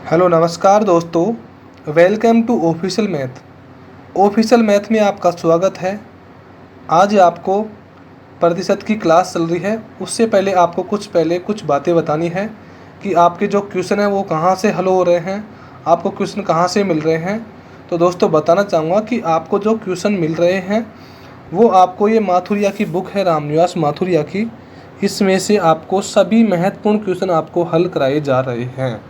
Hello नमस्कार दोस्तों, welcome to official math. Official math में आपका स्वागत है। आज आपको प्रतिशत की क्लास चल रही है। उससे पहले आपको कुछ बातें बतानी है कि आपके जो क्वेश्चन हैं वो कहाँ से हल हो रहे हैं, आपको क्वेश्चन कहाँ से मिल रहे हैं। तो दोस्तों बताना चाहूँगा कि आपको जो क्वेश्चन मिल रहे हैं वो आपको ये माथुरिया की बुक है, रामनिवास माथुरिया की। इसमें से आपको सभी महत्वपूर्ण क्वेश्चन आपको हल कराए जा रहे हैं।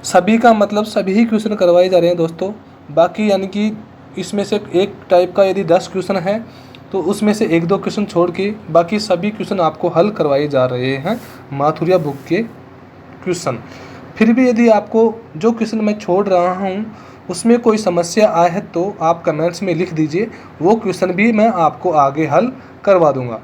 सभी का मतलब सभी ही क्वेश्चन करवाए जा रहे हैं दोस्तों। बाकी यानी कि इसमें से एक टाइप का यदि 10 क्वेश्चन है तो उसमें से एक दो क्वेश्चन छोड़ के बाकी सभी क्वेश्चन आपको हल करवाए जा रहे हैं माथुरिया बुक के क्वेश्चन। फिर भी यदि आपको जो क्वेश्चन मैं छोड़ रहा हूँ उसमें कोई समस्या आए है तो आप कमेंट्स में लिख दीजिए, वो क्वेश्चन भी मैं आपको आगे हल करवा दूँगा।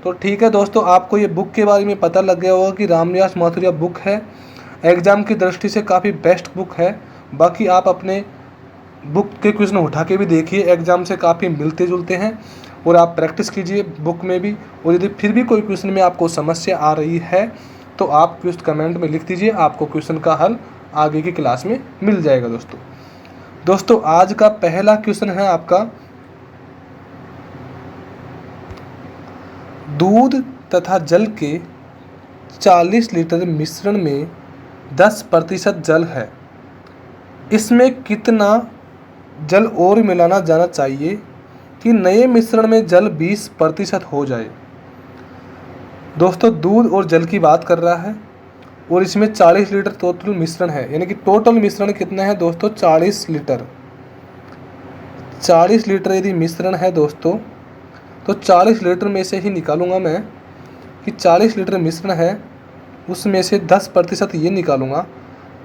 तो ठीक है दोस्तों, आपको ये बुक के बारे में पता लग गया होगा कि रामनिवास माथुरिया बुक है, एग्ज़ाम की दृष्टि से काफ़ी बेस्ट बुक है। बाकी आप अपने बुक के क्वेश्चन उठा के भी देखिए, एग्ज़ाम से काफ़ी मिलते जुलते हैं और आप प्रैक्टिस कीजिए बुक में भी। और यदि फिर भी कोई क्वेश्चन में आपको समस्या आ रही है तो आप क्वेश्चन कमेंट में लिख दीजिए, आपको क्वेश्चन का हल आगे की क्लास में मिल जाएगा। दोस्तों आज का पहला क्वेश्चन है आपका, दूध तथा जल के 40 लीटर मिश्रण में 10% जल है, इसमें कितना जल और मिलाना जाना चाहिए कि नए मिश्रण में जल 20% हो जाए। दोस्तों दूध और जल की बात कर रहा है और इसमें 40 लीटर टोटल मिश्रण है, यानी कि टोटल मिश्रण कितना है दोस्तों 40 लीटर। 40 लीटर यदि मिश्रण है दोस्तों तो 40 लीटर में से ही निकालूंगा मैं कि 40 लीटर मिश्रण है, उसमें से 10% ये निकालूंगा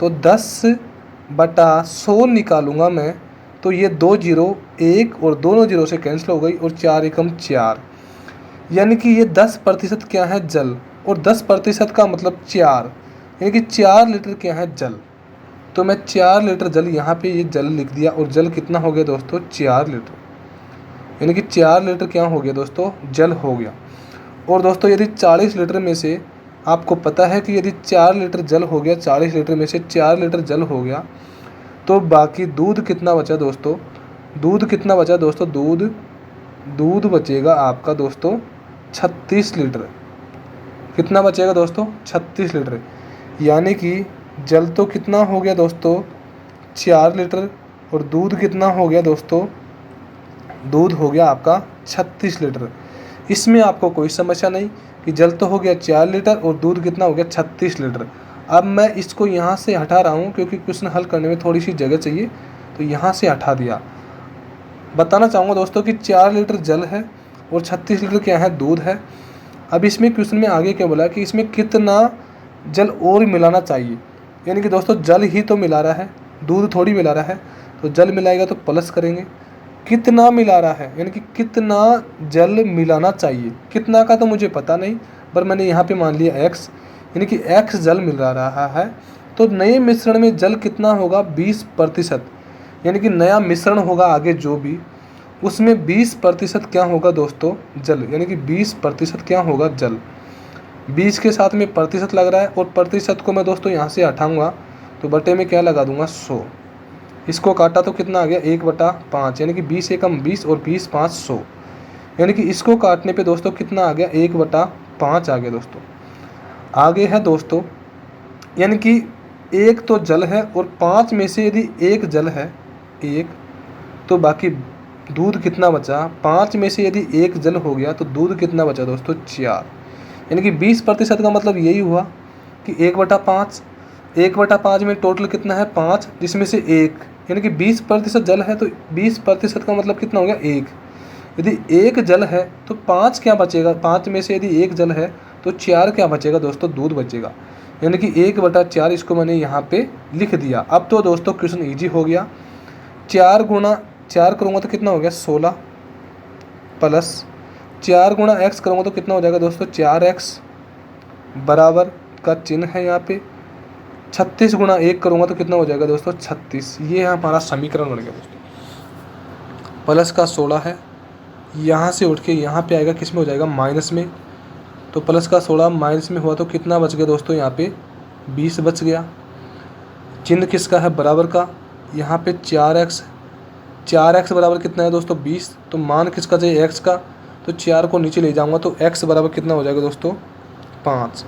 तो 10/100 निकालूंगा मैं। तो ये 2 जीरो 1 और दोनों जीरो से कैंसिल हो गई और 4 एकम 4, यानी कि ये 10% क्या है जल, और 10% का मतलब 4, यानी कि 4 लीटर क्या है जल। तो मैं 4 लीटर जल यहाँ पे ये जल लिख दिया और जल कितना हो गया दोस्तों 4 लीटर, यानी कि 4 लीटर क्या हो गया दोस्तों जल हो गया। और दोस्तों यदि 40 लीटर में से आपको पता है कि यदि 4 लीटर जल हो गया, 40 लीटर में से 4 लीटर जल हो गया तो बाकी दूध कितना बचा दोस्तों, दूध कितना बचा दोस्तों, दूध बचेगा आपका दोस्तों 36 लीटर। कितना बचेगा दोस्तों 36 लीटर, यानी कि जल तो कितना हो गया दोस्तों 4 लीटर और दूध कितना हो गया दोस्तों, दूध हो गया आपका 36 लीटर। इसमें आपको कोई समस्या नहीं कि जल तो हो गया 4 लीटर और दूध कितना हो गया 36 लीटर। अब मैं इसको यहाँ से हटा रहा हूँ क्योंकि क्वेश्चन हल करने में थोड़ी सी जगह चाहिए, तो यहाँ से हटा दिया। बताना चाहूँगा दोस्तों कि 4 लीटर जल है और 36 लीटर क्या है दूध है। अब इसमें क्वेश्चन में आगे क्या बोला कि इसमें कितना जल और मिलाना चाहिए, यानी कि दोस्तों जल ही तो मिला रहा है, दूध थोड़ी मिला रहा है। तो जल मिलाएगा तो प्लस करेंगे, कितना मिला रहा है यानी कि कितना जल मिलाना चाहिए। कितना का तो मुझे पता नहीं, पर मैंने यहाँ पे मान लिया x, यानी कि x जल मिल रहा है। तो नए मिश्रण में जल कितना होगा 20%, यानी कि नया मिश्रण होगा आगे जो भी, उसमें 20% क्या होगा दोस्तों जल, यानी कि 20% क्या होगा जल। 20 के साथ में प्रतिशत लग रहा है और प्रतिशत को मैं दोस्तों यहाँ से हटाऊँगा तो बटे में क्या लगा दूँगा 100। इसको काटा तो कितना आ गया 1/5, यानी कि 20 एकम 20 और 20 5 100, यानी कि इसको काटने पे दोस्तों कितना आ गया 1/5 आ गया दोस्तों। आगे है दोस्तों, यानी कि एक तो जल है और 5 में से यदि एक जल है एक, तो बाकी दूध कितना बचा, 5 में से यदि एक जल हो गया तो दूध कितना बचा दोस्तों 4, यानी कि 20% का मतलब यही हुआ कि 1/5, 1/5 में टोटल कितना है 5, जिसमें से एक, यानी कि 20% जल है तो 20% का मतलब कितना हो गया 1। यदि एक जल है तो 5 क्या बचेगा, 5 में से यदि एक जल है तो 4 क्या बचेगा दोस्तों दूध बचेगा, यानी कि 1/4 इसको मैंने यहाँ पे लिख दिया। अब तो दोस्तों क्वेश्चन ईजी हो गया। 4 गुणा 4 करूँगा तो कितना हो गया 16, प्लस 4 गुणा x करूँगा तो कितना हो जाएगा दोस्तों 4x, बराबर का चिन्ह है यहाँ पे। 36 गुणा 1 करूँगा तो कितना हो जाएगा दोस्तों 36। ये हमारा समीकरण बन गया दोस्तों। प्लस का 16 है, यहाँ से उठ के यहाँ पे आएगा, किस में हो जाएगा माइनस में। तो प्लस का 16 माइनस में हुआ तो कितना बच गया दोस्तों यहाँ पे 20 बच गया। चिन्ह किसका है, बराबर का। यहाँ पे 4x बराबर कितना है दोस्तों 20, तो मान किसका चाहिए x का, तो 4 को नीचे ले जाऊंगा तो x बराबर कितना हो जाएगा दोस्तों 5,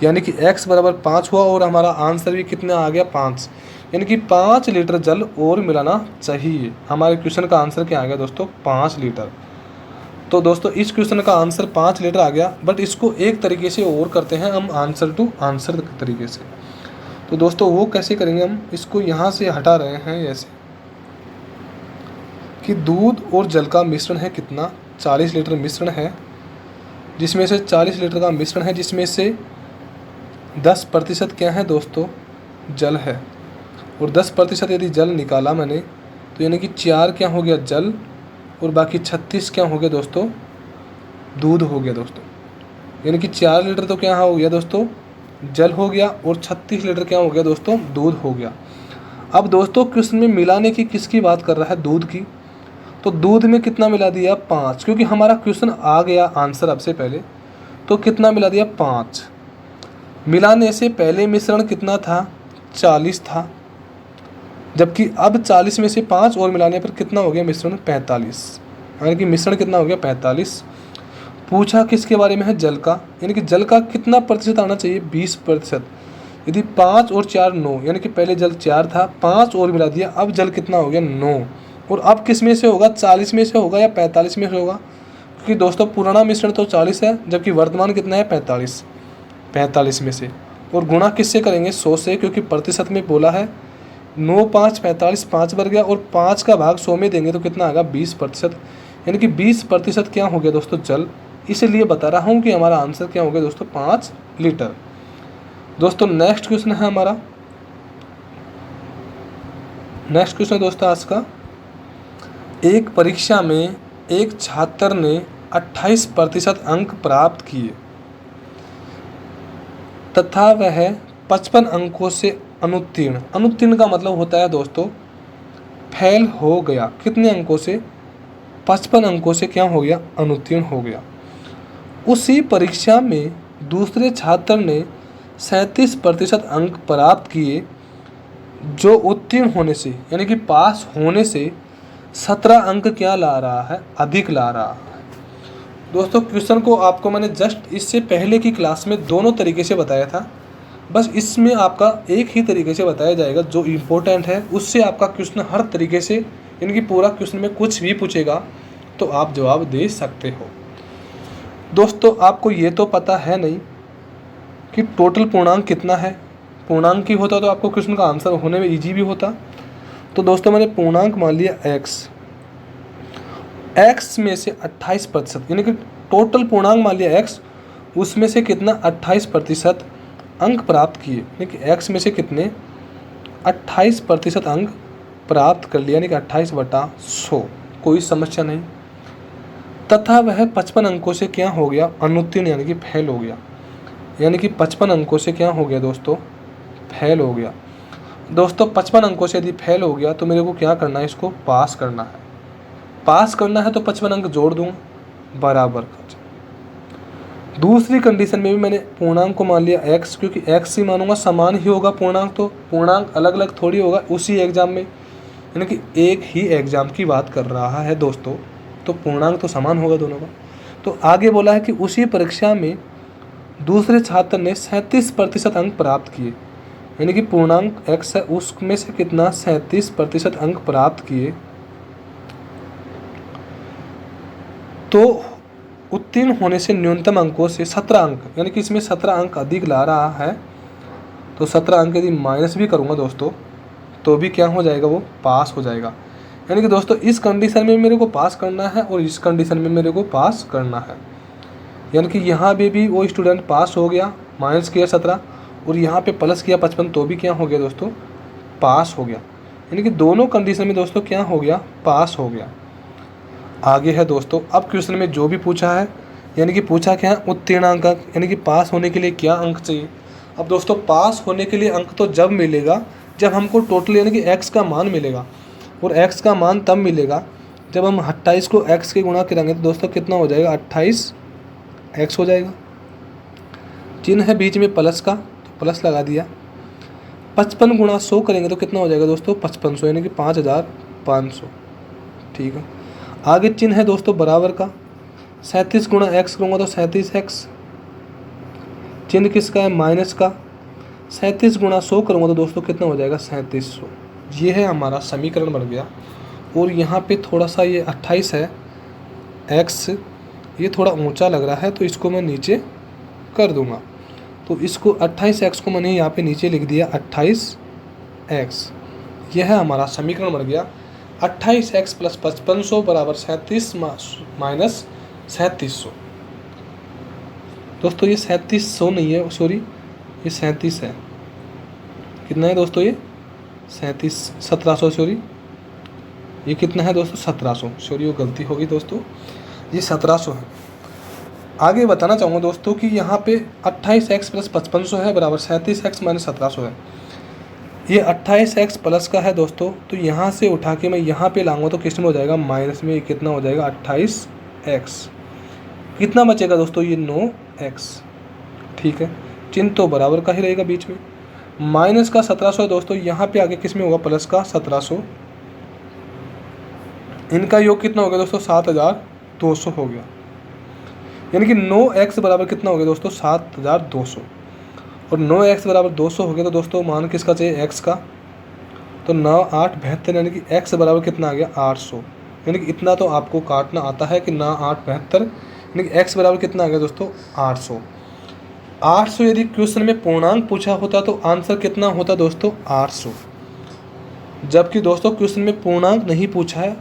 यानी कि x बराबर 5 हुआ और हमारा आंसर भी कितना आ गया 5, यानी कि 5 लीटर जल और मिलाना चाहिए। हमारे क्वेश्चन का आंसर क्या आ गया दोस्तों 5 लीटर। तो दोस्तों इस क्वेश्चन का आंसर 5 लीटर आ गया, बट इसको एक तरीके से और करते हैं हम आंसर टू आंसर तरीके से। तो दोस्तों वो कैसे करेंगे, हम इसको यहाँ से हटा रहे हैं ऐसे कि दूध और जल का मिश्रण है कितना, 40 लीटर मिश्रण है, जिसमें से 40 लीटर का मिश्रण है जिसमें से 10% क्या है दोस्तों जल है, और 10% यदि जल निकाला मैंने तो यानी कि 4 क्या हो गया जल और बाकी 36 क्या हो गया दोस्तों दूध हो गया दोस्तों। यानी कि 4 लीटर तो क्या हो गया दोस्तों जल हो गया और 36 लीटर क्या हो गया दोस्तों दूध हो गया। अब दोस्तों क्वेश्चन में मिलाने की किसकी बात कर रहा है, दूध की। तो दूध में कितना मिला दिया 5, क्योंकि हमारा क्वेश्चन आ गया आंसर अब से पहले, तो कितना मिला दिया 5। मिलाने से पहले मिश्रण कितना था 40 था, जबकि अब 40 में से 5 और मिलाने पर कितना हो गया मिश्रण 45, यानी कि मिश्रण कितना हो गया 45। पूछा किसके बारे में है, जल का, यानी कि जल का कितना प्रतिशत आना चाहिए 20%। यदि 5 और 4 9, यानी कि पहले जल 4 था 5 और मिला दिया, अब जल कितना हो गया 9, और अब किस में से होगा 40 में से होगा या 45 में से होगा, क्योंकि दोस्तों पुराना मिश्रण तो 40 है जबकि वर्तमान कितना है 45 में से, और गुणा किससे करेंगे 100 से, क्योंकि प्रतिशत में बोला है 9 5 45, 5 बढ़ गया, और 5 का भाग 100 में देंगे तो कितना आएगा 20%, यानी कि 20% क्या हो गया दोस्तों जल। इसलिए बता रहा हूँ कि हमारा आंसर क्या हो गया दोस्तों 5 लीटर। दोस्तों नेक्स्ट क्वेश्चन है हमारा, नेक्स्ट क्वेश्चन दोस्तों आज का, एक परीक्षा में एक छात्र ने 28% अंक प्राप्त किए तथा वह 55 अंकों से अनुत्तीर्ण का मतलब होता है दोस्तों फेल हो गया। कितने अंकों से 55 अंकों से क्या हो गया अनुत्तीर्ण हो गया। उसी परीक्षा में दूसरे छात्र ने 37% अंक प्राप्त किए, जो उत्तीर्ण होने से यानी कि पास होने से 17 अंक क्या ला रहा है अधिक ला रहा है। दोस्तों क्वेश्चन को आपको मैंने जस्ट इससे पहले की क्लास में दोनों तरीके से बताया था, बस इसमें आपका एक ही तरीके से बताया जाएगा जो इम्पोर्टेंट है, उससे आपका क्वेश्चन हर तरीके से यानी कि पूरा क्वेश्चन में कुछ भी पूछेगा तो आप जवाब दे सकते हो। दोस्तों आपको ये तो पता है नहीं कि टोटल पूर्णांक कितना है, पूर्णांक की होता तो आपको क्वेश्चन का आंसर होने में इजी भी होता। तो दोस्तों मैंने पूर्णांक मान लिया x में से 28% यानी कि टोटल पूर्णांक मान लिया x, उसमें से कितना 28% अंक प्राप्त किए, यानी कि x में से कितने 28% अंक प्राप्त कर लिया, यानी कि 28/100, कोई समस्या नहीं। तथा वह 55 अंकों से क्या हो गया अनुत्तीर्ण यानी कि फेल हो गया, यानी कि 55 अंकों से क्या हो गया दोस्तों फेल हो गया। दोस्तों 55 अंकों से यदि फेल हो गया तो मेरे को क्या करना है, इसको पास करना है। पास करना है तो 55 अंक जोड़ दूंगा बराबर का। दूसरी कंडीशन में भी मैंने पूर्णांक को मान लिया x, क्योंकि x ही मानूंगा समान ही होगा पूर्णांक, तो पूर्णांक अलग अलग थोड़ी होगा उसी एग्जाम में, यानी कि एक ही एग्जाम की बात कर रहा है दोस्तों, तो पूर्णांक तो समान होगा दोनों का। तो आगे बोला है कि उसी परीक्षा में दूसरे छात्र ने 37% अंक प्राप्त किए, यानी कि पूर्णांक x है उसमें से कितना 37% अंक प्राप्त किए, तो उत्तीर्ण होने से न्यूनतम अंकों से 17 अंक, यानी कि इसमें 17 अंक अधिक ला रहा है, तो 17 अंक यदि माइनस भी करूँगा दोस्तों तो भी क्या हो जाएगा वो पास हो जाएगा। यानी कि दोस्तों इस कंडीशन में मेरे को पास करना है और इस कंडीशन में मेरे को पास करना है, यानी कि यहाँ पे भी वो स्टूडेंट पास हो गया, माइनस किया 17 और यहाँ पे प्लस किया 55, तो भी क्या हो गया दोस्तों पास हो गया। यानी कि दोनों कंडीशन में दोस्तों क्या हो गया पास हो गया। आगे है दोस्तों, अब क्वेश्चन में जो भी पूछा है, यानी कि पूछा क्या है उत्तीर्ण अंक, यानी कि पास होने के लिए क्या अंक चाहिए। अब दोस्तों पास होने के लिए अंक तो जब मिलेगा जब हमको टोटल यानी कि x का मान मिलेगा, और x का मान तब मिलेगा जब हम 28 को x के गुणा करेंगे, तो दोस्तों कितना हो जाएगा 28x हो जाएगा। चिन्ह है बीच में प्लस का तो प्लस लगा दिया। 55 गुणा 100 करेंगे तो कितना हो जाएगा दोस्तों 5500, यानी कि 5500। ठीक है, आगे चिन्ह है दोस्तों बराबर का। 37 गुणा x करूँगा तो 37x, चिन्ह किसका है माइनस का। 37 गुणा 100 करूँगा तो दोस्तों कितना हो जाएगा 3700। ये है हमारा समीकरण बन गया। और यहाँ पे थोड़ा सा ये 28 है x, ये थोड़ा ऊंचा लग रहा है तो इसको मैं नीचे कर दूंगा। तो इसको 28x को मैंने यहाँ पे नीचे लिख दिया 28x। यह है हमारा समीकरण बन गया। 28x प्लस 5500 बराबर 37 माइनस 3700। दोस्तों ये 3700 नहीं है, सॉरी ये 37 है। कितना है दोस्तों ये 1700, सॉरी ये कितना है दोस्तों 1700, सॉरी वो गलती होगी दोस्तों, ये 1700 है। आगे बताना चाहूँगा दोस्तों कि यहाँ पे 28x प्लस 5500 है बराबर 37x माइनस 1700 है। ये 28x प्लस का है दोस्तों, तो यहाँ से उठा के मैं यहाँ पे लाऊंगा तो किस में हो जाएगा माइनस में, कितना हो जाएगा 28x। कितना बचेगा दोस्तों ये 9x। ठीक है, चिन्ह तो बराबर का ही रहेगा बीच में। माइनस का 1700 है दोस्तों, यहाँ पे आगे किस में होगा प्लस का 1700। इनका योग कितना हो गया दोस्तों 7200 हो गया, यानी कि 9x बराबर कितना हो गया दोस्तों 7200। और 9x बराबर 200 हो गया तो दोस्तों मान किसका चाहिए x का, तो 9 8 72, यानी कि x बराबर कितना आ गया 800। यानी कि इतना तो आपको काटना आता है कि 9 8 72, यानी कि x बराबर कितना आ गया दोस्तों 800। 800 यदि क्वेश्चन में पूर्णांक पूछा होता तो आंसर कितना होता दोस्तों 800। जबकि दोस्तों क्वेश्चन में पूर्णांक नहीं पूछा है,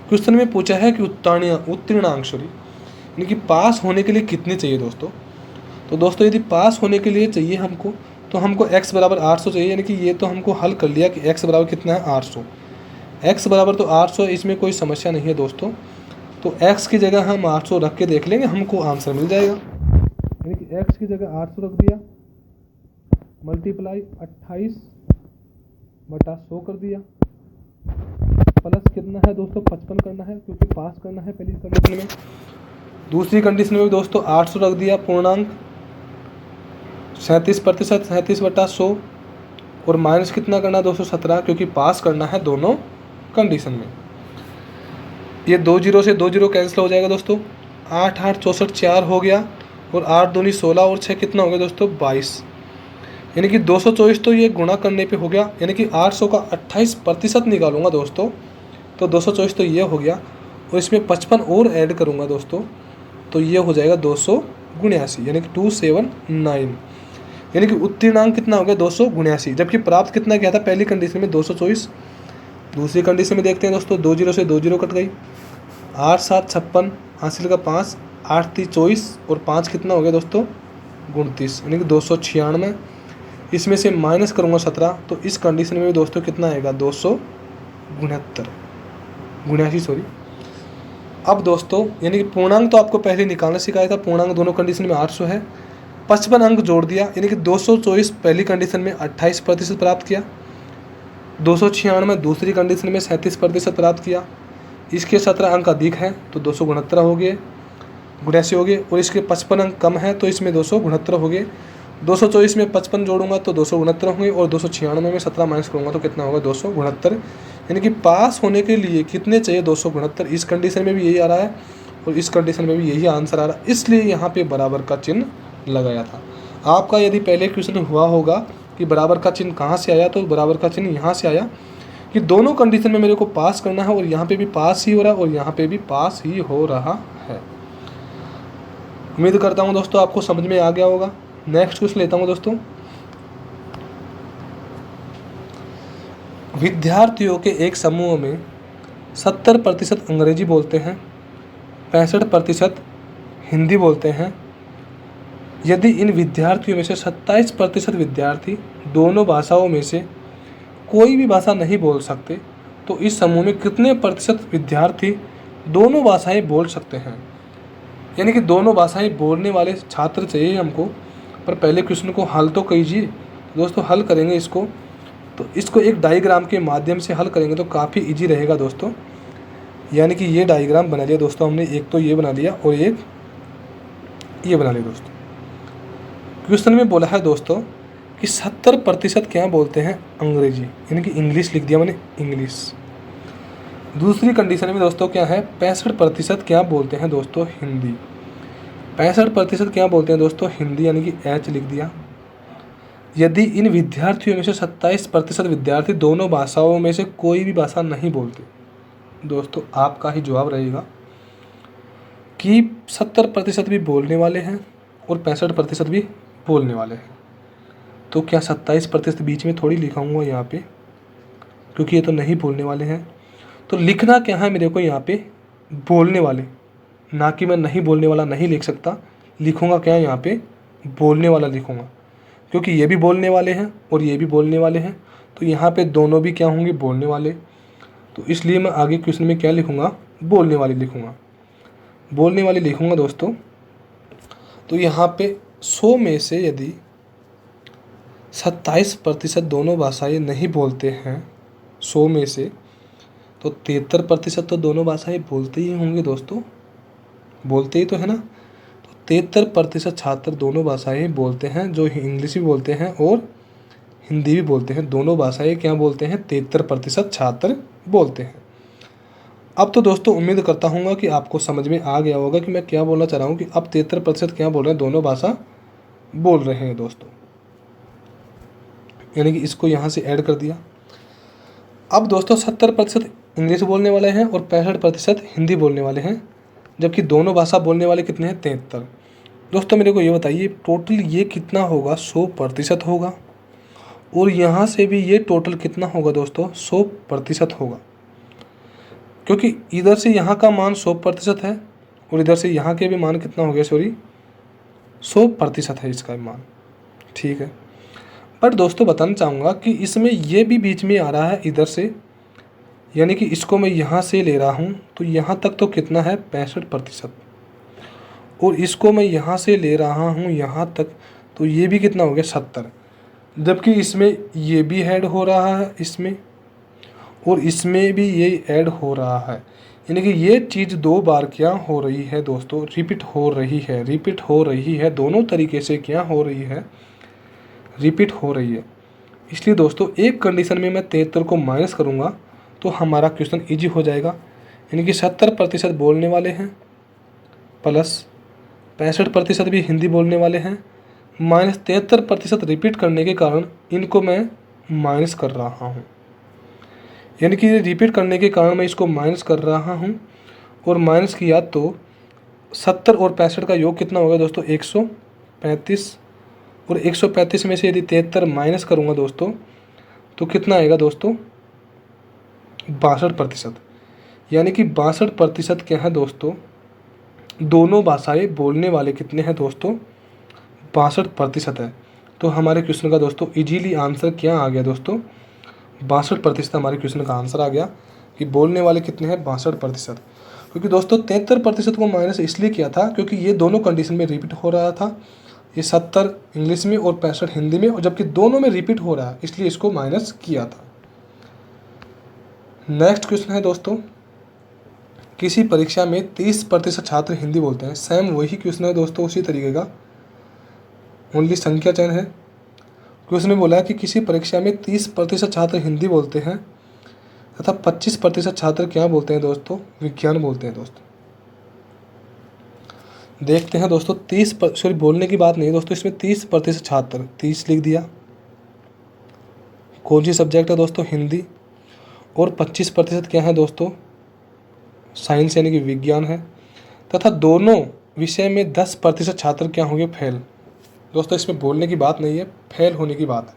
क्वेश्चन में पूछा है कि उत्तीर्णांक, सॉरी यानी कि पास होने के लिए कितने चाहिए दोस्तों। तो दोस्तों यदि पास होने के लिए चाहिए हमको, तो हमको x बराबर 800 चाहिए, यानी कि ये तो हमको हल कर लिया कि x बराबर कितना है 800। x बराबर तो 800 है, इसमें कोई समस्या नहीं है दोस्तों। तो x की जगह हम 800 रख के देख लेंगे, हमको आंसर मिल जाएगा। यानी कि x की जगह 800 रख दिया, मल्टीप्लाई 28/100 कर दिया, प्लस कितना है दोस्तों 55 करना है क्योंकि पास करना है पहली कंडीशन में। दूसरी कंडीशन में भी दोस्तों 800 रख दिया, पूर्णांक 37%, 37/100, और माइनस कितना करना है दोस्तों 17, क्योंकि पास करना है दोनों कंडीशन में। ये 2 जीरो से 2 जीरो कैंसिल हो जाएगा दोस्तों, 8 8 64 4 हो गया, और 8 दूनी 16 और 6 कितना हो गया दोस्तों 22, यानी कि 224। तो ये गुणा करने पे हो गया, यानी कि 800 का 28% निकालूंगा दोस्तों तो 224 तो ये हो गया, और इसमें 55 और ऐड करूंगा दोस्तों तो ये हो जाएगा 279, यानी कि 279, यानी कि उत्तीर्णांक कितना हो गया 279। जबकि प्राप्त कितना किया था पहली कंडीशन में 224। दूसरी कंडीशन में देखते हैं दोस्तों, 2 जीरो से 2 जीरो कट गई, 8 7 56, हासिल का 5, 8 3 24, और 5 कितना हो गया दोस्तों 29, यानी कि 296। इसमें से माइनस करूँगा 17, तो इस कंडीशन में भी दोस्तों कितना आएगा 279, सॉरी। अब दोस्तों यानी कि पूर्णांक तो आपको पहले निकालना सिखाया था, पूर्णांक दोनों कंडीशन में 800 है, 55 अंक जोड़ दिया, यानी कि 224 पहली कंडीशन में 28% प्राप्त किया, 296 दूसरी कंडीशन में 37% प्राप्त किया, इसके 17 अंक अधिक हैं तो 269 हो गए, 82 हो गए, और इसके 55 अंक कम है तो इसमें 269 हो गए। 224 में 55 जोड़ूंगा तो 269 होंगे, और 296 में 17 माइनस करूँगा तो कितना होगा 269, यानी कि पास होने के लिए कितने चाहिए 269। इस कंडीशन में भी यही आ रहा है और इस कंडीशन में भी यही आंसर आ रहा है, इसलिए यहाँ पे बराबर का चिन्ह लगाया था। आपका यदि पहले क्वेश्चन हुआ होगा कि बराबर का चिन्ह कहाँ से आया, तो बराबर का चिन्ह यहाँ से आया कि दोनों कंडीशन में मेरे को पास करना है, और यहाँ पे भी पास ही हो रहा है और यहाँ पे भी पास ही हो रहा है। उम्मीद करता हूँ दोस्तों आपको समझ में आ गया होगा। नेक्स्ट क्वेश्चन लेता हूँ दोस्तों। विद्यार्थियों के एक समूह में 70% अंग्रेजी बोलते हैं, 65% हिंदी बोलते हैं। यदि इन विद्यार्थियों में से 27% विद्यार्थी दोनों भाषाओं में से कोई भी भाषा नहीं बोल सकते, तो इस समूह में कितने प्रतिशत विद्यार्थी दोनों भाषाएं बोल सकते हैं। यानी कि दोनों भाषाएं बोलने वाले छात्र चाहिए हमको। पर पहले क्वेश्चन को हल तो कीजिए दोस्तों। हल करेंगे इसको, तो इसको एक डायग्राम के माध्यम से हल करेंगे तो काफ़ी इजी रहेगा दोस्तों। यानी कि ये डायग्राम बना लिया दोस्तों हमने, एक तो ये बना लिया और एक ये बना लिया दोस्तों। क्वेश्चन में बोला है दोस्तों कि 70% क्या बोलते हैं अंग्रेजी, यानी कि इंग्लिश लिख दिया मैंने, इंग्लिश। दूसरी कंडीशन में दोस्तों क्या है, 65% क्या बोलते हैं दोस्तों हिंदी। 65% क्या बोलते हैं दोस्तों हिंदी, यानी कि एच लिख दिया। यदि इन विद्यार्थियों में से 27% विद्यार्थी दोनों भाषाओं में से कोई भी भाषा नहीं बोलते, दोस्तों आपका ही जवाब रहेगा कि 70% भी बोलने वाले हैं और 65% भी बोलने वाले हैं। तो क्या 27% बीच में थोड़ी लिखाऊंगा यहाँ पे, क्योंकि ये तो नहीं बोलने वाले हैं। तो लिखना क्या है मेरे को यहाँ पे, बोलने वाले, ना कि मैं नहीं बोलने वाला नहीं लिख सकता। लिखूंगा क्या यहाँ पे, बोलने वाला लिखूंगा, क्योंकि ये भी बोलने वाले हैं और ये भी बोलने वाले हैं। तो यहाँ पे दोनों भी क्या होंगे, बोलने वाले। तो इसलिए मैं आगे क्वेश्चन में क्या लिखूंगा, बोलने वाले लिखूंगा, बोलने वाले लिखूंगा दोस्तों। तो यहाँ पे 100 में से यदि 27% दोनों भाषाएं नहीं बोलते हैं 100 में से, तो 73% तो दोनों भाषाएं बोलते ही होंगे दोस्तों, बोलते ही तो है ना। तो 73% छात्र दोनों भाषाएं बोलते हैं, जो इंग्लिश भी बोलते हैं और हिंदी भी बोलते हैं। दोनों भाषाएं क्या बोलते हैं, 73% छात्र बोलते हैं। अब तो दोस्तों उम्मीद करता हूँ कि आपको समझ में आ गया होगा कि मैं क्या बोलना चाह रहा हूँ, कि अब 73% क्या बोल रहे हैं, दोनों भाषा बोल रहे हैं दोस्तों, यानी कि इसको यहाँ से ऐड कर दिया। अब दोस्तों 70% इंग्लिश बोलने वाले हैं और 65% हिंदी बोलने वाले हैं, जबकि दोनों भाषा बोलने वाले कितने हैं, 73। दोस्तों मेरे को ये बताइए टोटल ये कितना होगा, 100% होगा, और यहाँ से भी ये टोटल कितना होगा दोस्तों, 100% होगा, क्योंकि इधर से यहाँ का मान 100% है और इधर से यहाँ के भी मान कितना हो गया, सॉरी 100% है इसका मान, ठीक है। पर दोस्तों बताना चाहूँगा कि इसमें ये भी बीच में आ रहा है इधर से, यानी कि इसको मैं यहाँ से ले रहा हूँ तो यहाँ तक तो कितना है, 65%, और इसको मैं यहाँ से ले रहा हूँ यहाँ तक, तो ये भी कितना हो गया, 70। जबकि इसमें ये भी ऐड हो रहा है इसमें, और इसमें भी ये ऐड हो रहा है, यानी कि ये चीज़ 2 बार क्या हो रही है दोस्तों, रिपीट हो रही है, दोनों तरीके से क्या हो रही है, रिपीट हो रही है। इसलिए दोस्तों एक कंडीशन में मैं 73 को माइनस करूँगा तो हमारा क्वेश्चन इजी हो जाएगा, यानी कि 70% बोलने वाले हैं प्लस 65% भी हिंदी बोलने वाले हैं, माइनस 73% रिपीट करने के कारण इनको मैं माइनस कर रहा हूँ, यानी कि रिपीट करने के कारण मैं इसको माइनस कर रहा हूँ। और माइनस किया तो 70 और 65 का योग कितना होगा दोस्तों, 135, और 135 में से यदि 73 माइनस करूँगा दोस्तों तो कितना आएगा दोस्तों, 62%, यानी कि 62% क्या है दोस्तों, दोनों भाषाएं बोलने वाले कितने हैं दोस्तों, 62% है। तो हमारे क्वेश्चन का दोस्तों इजीली आंसर क्या आ गया दोस्तों, 62% हमारे क्वेश्चन का आंसर आ गया कि बोलने वाले कितने हैं, 62%। क्योंकि दोस्तों 73% को माइनस इसलिए किया था क्योंकि ये दोनों कंडीशन में रिपीट हो रहा था, ये 70 इंग्लिश में और 65 हिंदी में, और जबकि दोनों में रिपीट हो रहा है इसलिए इसको माइनस किया था। नेक्स्ट क्वेश्चन है दोस्तों, किसी परीक्षा में 30% छात्र हिंदी बोलते हैं। सेम वही क्वेश्चन है दोस्तों, उसी तरीके का, ओनली संख्या चयन है। क्वेश्चन में बोला है कि किसी परीक्षा में 30% छात्र हिंदी बोलते हैं तथा 25% छात्र क्या बोलते हैं दोस्तों, विज्ञान बोलते हैं दोस्तों। देखते हैं दोस्तों, सॉरी बोलने की बात नहीं दोस्तों, इसमें 30% छात्र, 30 लिख दिया, कौन सी सब्जेक्ट है दोस्तों, हिंदी, और 25% क्या है दोस्तों, साइंस यानी कि विज्ञान है, तथा दोनों विषय में 10% छात्र क्या होंगे, फेल। दोस्तों इसमें बोलने की बात नहीं है, फेल होने की बात है।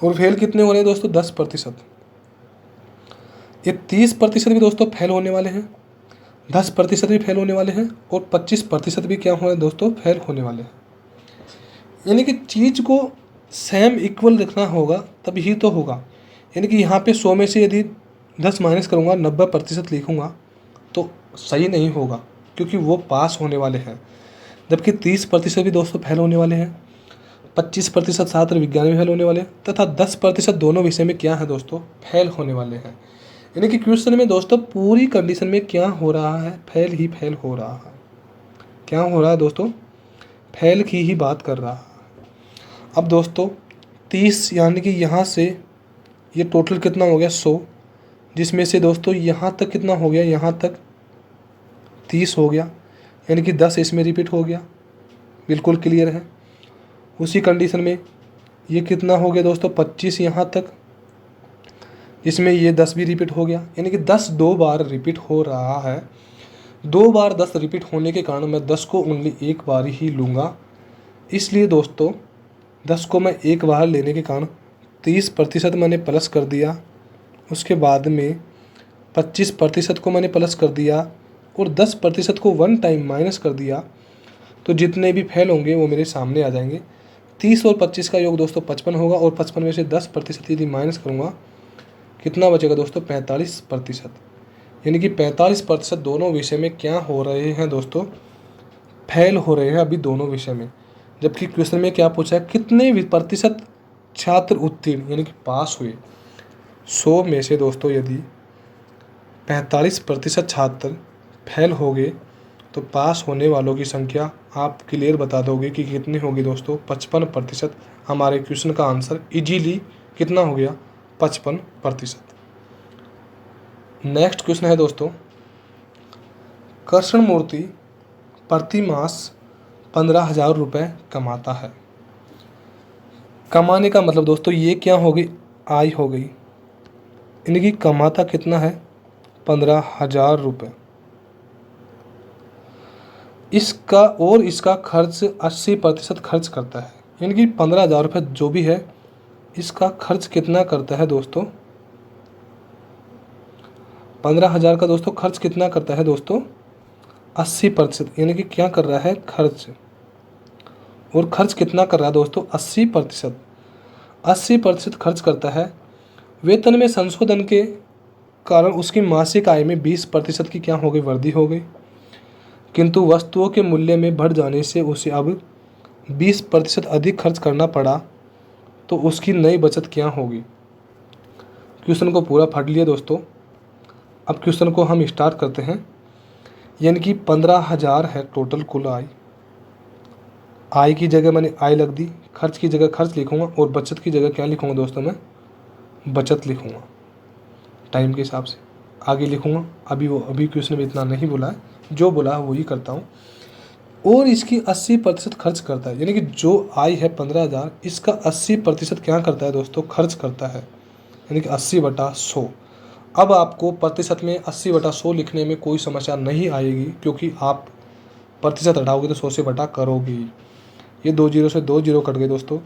और फेल कितने हो रहे हैं दोस्तों, 10%। ये 30% भी दोस्तों फेल होने वाले हैं, 10% भी फेल होने वाले हैं, और 25% भी क्या हो रहे हैं दोस्तों, फेल होने वाले हैं। यानी कि चीज़ को सेम इक्वल रखना होगा तभी तो होगा। यानी कि यहाँ पे 100 में से यदि 10 माइनस करूँगा, 90% लिखूँगा तो सही नहीं होगा, क्योंकि वो पास होने वाले हैं। जबकि 30% भी दोस्तों फेल होने वाले हैं, 25% छात्र विज्ञान में फेल होने वाले हैं, तथा 10% दोनों विषय में क्या है दोस्तों, फेल होने वाले हैं। यानी कि क्वेश्चन में दोस्तों पूरी कंडीशन में क्या हो रहा है, फेल ही फेल हो रहा है। क्या हो रहा है दोस्तों, फेल की ही बात कर रहा है। अब दोस्तों 30 यानी कि यहाँ से ये टोटल कितना हो गया 100, जिसमें से दोस्तों यहाँ तक कितना हो गया, यहाँ तक 30 हो गया, यानी कि 10 इसमें रिपीट हो गया। बिल्कुल क्लियर है। उसी कंडीशन में ये कितना हो गया दोस्तों 25 यहाँ तक, इसमें ये 10 भी रिपीट हो गया, यानी कि 10 दो बार रिपीट हो रहा है। 2 बार 10 रिपीट होने के कारण मैं 10 को ओनली एक बार ही लूँगा, इसलिए दोस्तों 10 को मैं एक बार लेने के कारण 30% मैंने प्लस कर दिया, उसके बाद में 25% को मैंने प्लस कर दिया और 10% को वन टाइम माइनस कर दिया, तो जितने भी फेल होंगे वो मेरे सामने आ जाएंगे। 30 और 25 का योग दोस्तों 55 होगा और 55 में से 10% यदि माइनस करूँगा कितना बचेगा दोस्तों 45%, यानी कि 45% दोनों विषय में क्या हो रहे हैं दोस्तों, फेल हो रहे हैं अभी दोनों विषय में। जबकि क्वेश्चन में क्या पूछा है, कितने प्रतिशत छात्र उत्तीर्ण यानी कि पास हुए। 100 में से दोस्तों यदि 45% छात्र फेल हो गए तो पास होने वालों की संख्या आप क्लियर बता दोगे कि कितनी होगी दोस्तों 55%। हमारे क्वेश्चन का आंसर इजीली कितना हो गया 55%। नेक्स्ट क्वेश्चन है दोस्तों, कृष्ण मूर्ति प्रति मास 15,000 रुपये कमाता है। कमाने का मतलब दोस्तों ये क्या हो गई, आय हो गई, यानी कि कमाता कितना है 15,000 रुपये। इसका खर्च 80% खर्च करता है, यानी कि 15,000 रुपये जो भी है इसका खर्च कितना करता है दोस्तों, 15,000 का दोस्तों खर्च कितना करता है दोस्तों 80%, यानी कि क्या कर रहा है खर्च, और खर्च कितना कर रहा है दोस्तों 80%। 80% खर्च करता है। वेतन में संशोधन के कारण उसकी मासिक आय में 20% की क्या हो गई, वृद्धि हो गई, किंतु वस्तुओं के मूल्य में बढ़ जाने से उसे अब 20% अधिक खर्च करना पड़ा, तो उसकी नई बचत क्या होगी। क्वेश्चन को पूरा पढ़ लिया दोस्तों। अब क्वेश्चन को हम स्टार्ट करते हैं, यानी कि 15,000 है टोटल कुल आय। आय की जगह मैंने आय लग दी, खर्च की जगह खर्च लिखूंगा और बचत की जगह क्या लिखूंगा दोस्तों, मैं बचत लिखूंगा टाइम के हिसाब से आगे लिखूंगा। अभी क्वेश्चन में इतना नहीं बोला है, जो बोला है वही करता हूँ। और इसकी 80% खर्च करता है, यानी कि जो आय है 15,000 इसका 80% क्या करता है दोस्तों, खर्च करता है, यानी कि 80/100। अब आपको प्रतिशत में 80/100 लिखने में कोई समस्या नहीं आएगी, क्योंकि आप प्रतिशत हटाओगे तो 100 से बटा करोगे ही। ये 2 जीरो से 2 जीरो कट गए दोस्तों,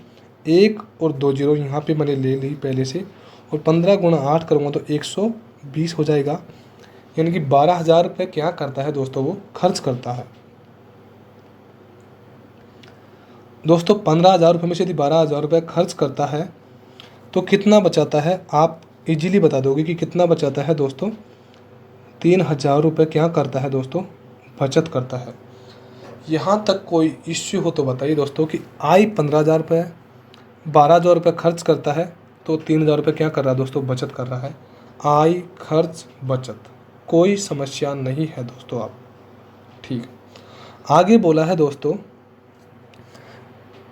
1 और 2 जीरो यहाँ पे मैंने ले ली पहले से, और 15 गुणा 8 करूँगा तो 120 हो जाएगा, यानी कि 12,000 रुपये क्या करता है दोस्तों, वो खर्च करता है। दोस्तों 15,000 रुपये में से यदि 12,000 रुपये खर्च करता है तो कितना बचाता है, आप इजीली बता दोगे कि कितना बचाता है दोस्तों, 3,000 रुपये क्या करता है दोस्तों, बचत करता है। यहाँ तक कोई इश्यू हो तो बताइए दोस्तों कि आय 15,000 रुपये, 12,000 रुपये खर्च करता है, तो 3,000 रुपये क्या कर रहा है दोस्तों, बचत कर रहा है। आय खर्च बचत, कोई समस्या नहीं है दोस्तों। आप ठीक है। आगे बोला है दोस्तों,